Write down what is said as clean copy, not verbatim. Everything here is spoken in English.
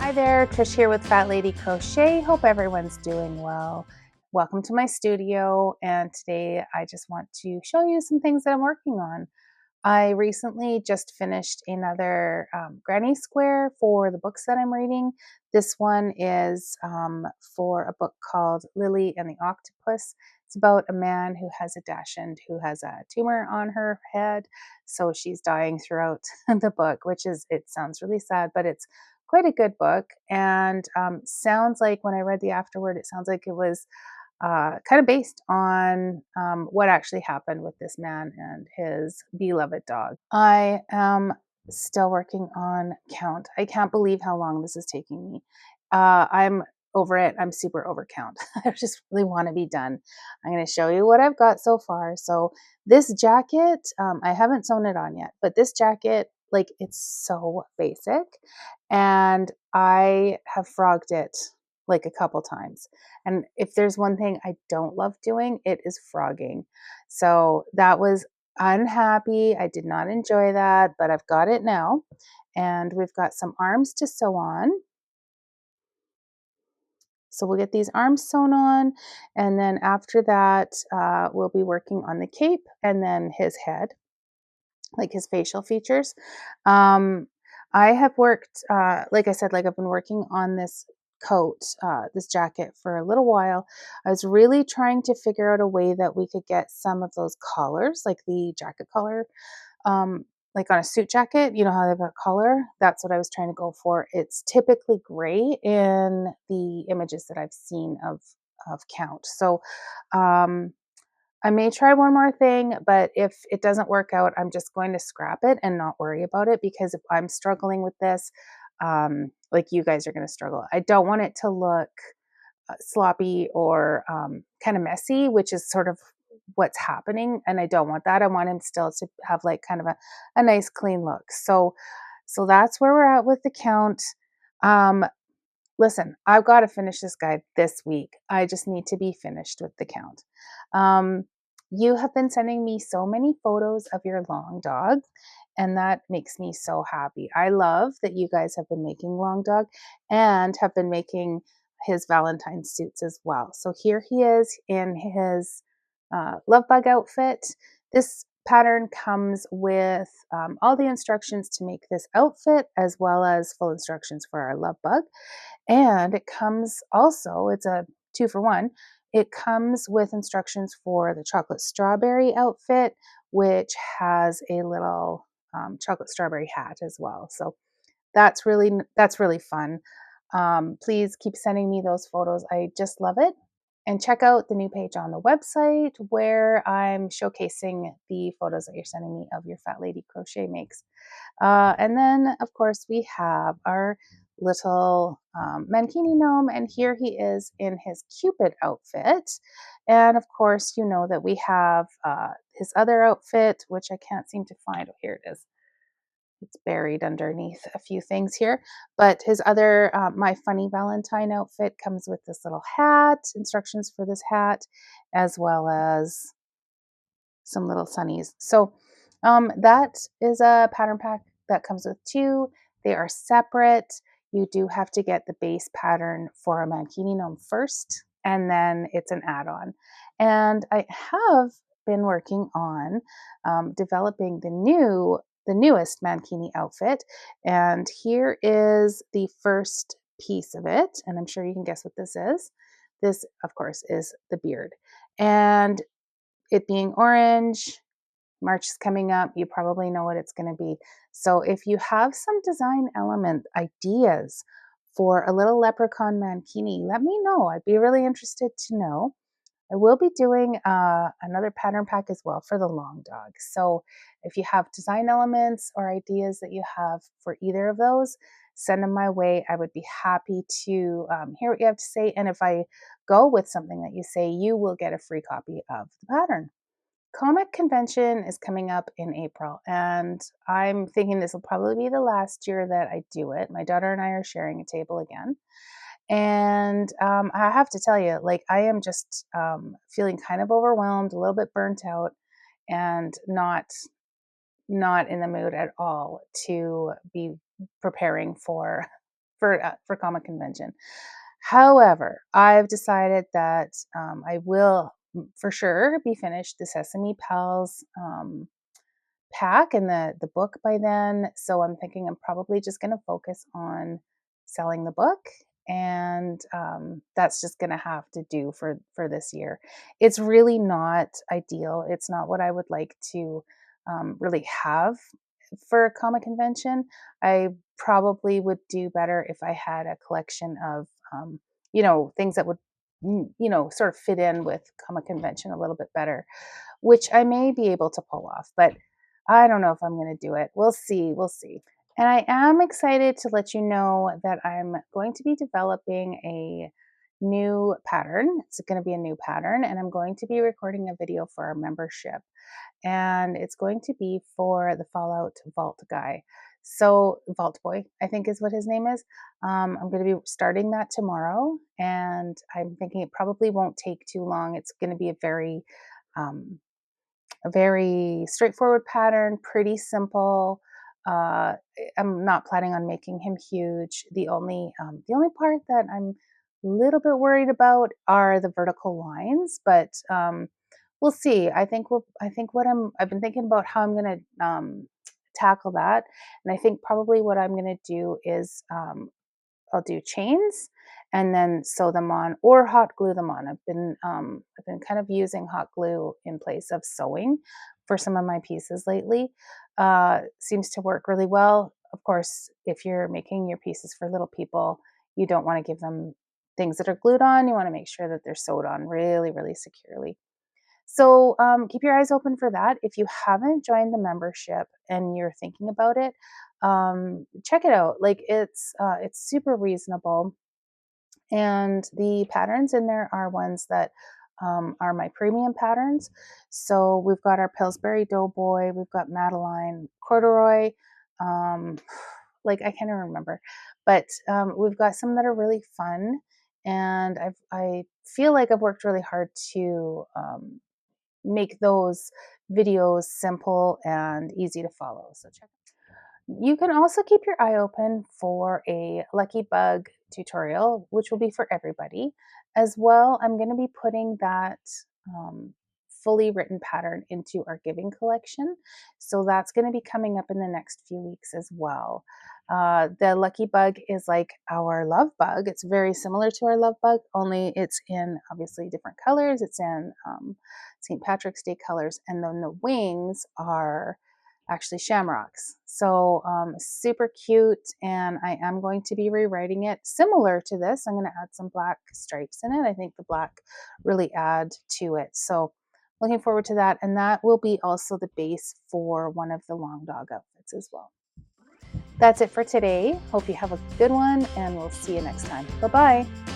Hi there, Trish here with Fat Lady Crochet. Hope everyone's doing well. Welcome to my studio, and today I just want to show you some things that I'm working on. I recently just finished another granny square for the books that I'm reading. This one is for a book called Lily and the Octopus. It's about a man who has a dachshund who has a tumor on her head, so she's dying throughout the book, it sounds really sad, but it's quite a good book, and sounds like when I read the afterword, it sounds like it was kind of based on what actually happened with this man and his beloved dog. I am still working on count. I can't believe how long this is taking me. I'm over it. I'm super over count. I just really want to be done. I'm going to show you what I've got so far. So this jacket, I haven't sewn it on yet, but this jacket, like, it's so basic, and I have frogged it like a couple times. And if there's one thing I don't love doing, it is frogging. So that was unhappy. I did not enjoy that, but I've got it now. And we've got some arms to sew on. So we'll get these arms sewn on. And then after that, we'll be working on the cape and then his head, like his facial features. I have worked, like I said, like I've been working on this coat, this jacket for a little while. I was really trying to figure out a way that we could get some of those collars, like the jacket collar, like on a suit jacket, you know how they've got collar? That's what I was trying to go for. It's typically gray in the images that I've seen of count. So, I may try one more thing, but if it doesn't work out, I'm just going to scrap it and not worry about it, because if I'm struggling with this, like you guys are going to struggle. I don't want it to look sloppy or kind of messy, which is sort of what's happening. And I don't want that. I want him still to have like kind of a nice clean look. So that's where we're at with the count. Um, Listen, I've got to finish this guide this week. I just need to be finished with the count. Um, you have been sending me so many photos of your long dog, and that makes me so happy. I love that you guys have been making long dog and have been making his Valentine suits as well. So here he is in his love bug outfit. This pattern comes with all the instructions to make this outfit, as well as full instructions for our love bug. And it comes also, it's a 2-for-1. It comes with instructions for the chocolate strawberry outfit, which has a little chocolate strawberry hat as well. So that's really fun. Please keep sending me those photos. I just love it. And check out the new page on the website where I'm showcasing the photos that you're sending me of your Fat Lady Crochet makes. And then, of course, we have our little Mankini Gnome, and here he is in his Cupid outfit. And of course, you know that we have his other outfit, which I can't seem to find. Oh, here it is. It's buried underneath a few things here. But his other, My Funny Valentine outfit comes with this little hat, instructions for this hat, as well as some little sunnies. So that is a pattern pack that comes with two. They are separate. You do have to get the base pattern for a Mankini Gnome first, and then it's an add-on. And I have been working on developing the newest Mankini outfit. And here is the first piece of it. And I'm sure you can guess what this is. This, of course, is the beard. And it being orange, March is coming up, you probably know what it's going to be. So if you have some design element ideas for a little leprechaun mankini, let me know. I'd be really interested to know. I will be doing another pattern pack as well for the long dog. So if you have design elements or ideas that you have for either of those, send them my way. I would be happy to hear what you have to say. And if I go with something that you say, you will get a free copy of the pattern. Comic convention is coming up in April, and I'm thinking this will probably be the last year that I do it. My daughter and I are sharing a table again. And I have to tell you, like, I am just feeling kind of overwhelmed, a little bit burnt out, and not in the mood at all to be preparing for for comic convention. However, I've decided that I will for sure be finished the Sesame Pals pack and the book by then. So I'm thinking I'm probably just going to focus on selling the book, and that's just going to have to do for this year. It's really not ideal. It's not what I would like to really have for a comic convention. I probably would do better if I had a collection of things that would sort of fit in with comic convention a little bit better, which I may be able to pull off, but I don't know if I'm going to do it. We'll see. We'll see. And I am excited to let you know that I'm going to be developing a new pattern. It's going to be a new pattern, and I'm going to be recording a video for our membership. And it's going to be for the Fallout Vault guy. So, Vault Boy, I think is what his name is. I'm going to be starting that tomorrow, and I'm thinking it probably won't take too long. It's going to be um, a very straightforward pattern, pretty simple. I'm not planning on making him huge. The only part that I'm a little bit worried about are the vertical lines, but we'll see. I've been thinking about how I'm going to tackle that, and I think probably what I'm going to do is I'll do chains and then sew them on or hot glue them on. I've been kind of using hot glue in place of sewing for some of my pieces lately. Seems to work really well. Of course, if you're making your pieces for little people, you don't want to give them things that are glued on. You want to make sure that they're sewed on really, really securely. So keep your eyes open for that. If you haven't joined the membership and you're thinking about it, check it out. Like it's super reasonable, and the patterns in there are ones that are my premium patterns. So we've got our Pillsbury Doughboy, we've got Madeline Corduroy, um, like I can't even remember, but we've got some that are really fun, and I feel like I've worked really hard to make those videos simple and easy to follow. So check. You can also keep your eye open for a Lucky Bug tutorial, which will be for everybody. As well, I'm going to be putting that um, fully written pattern into our giving collection. So that's going to be coming up in the next few weeks as well. The Lucky Bug is like our love bug. It's very similar to our love bug, only it's in obviously different colors. It's in St. Patrick's Day colors, and then the wings are actually shamrocks. So super cute, and I am going to be rewriting it similar to this. I'm going to add some black stripes in it. I think the black really add to it. So looking forward to that, and that will be also the base for one of the long dog outfits as well. That's it for today. Hope you have a good one, and we'll see you next time. Bye-bye.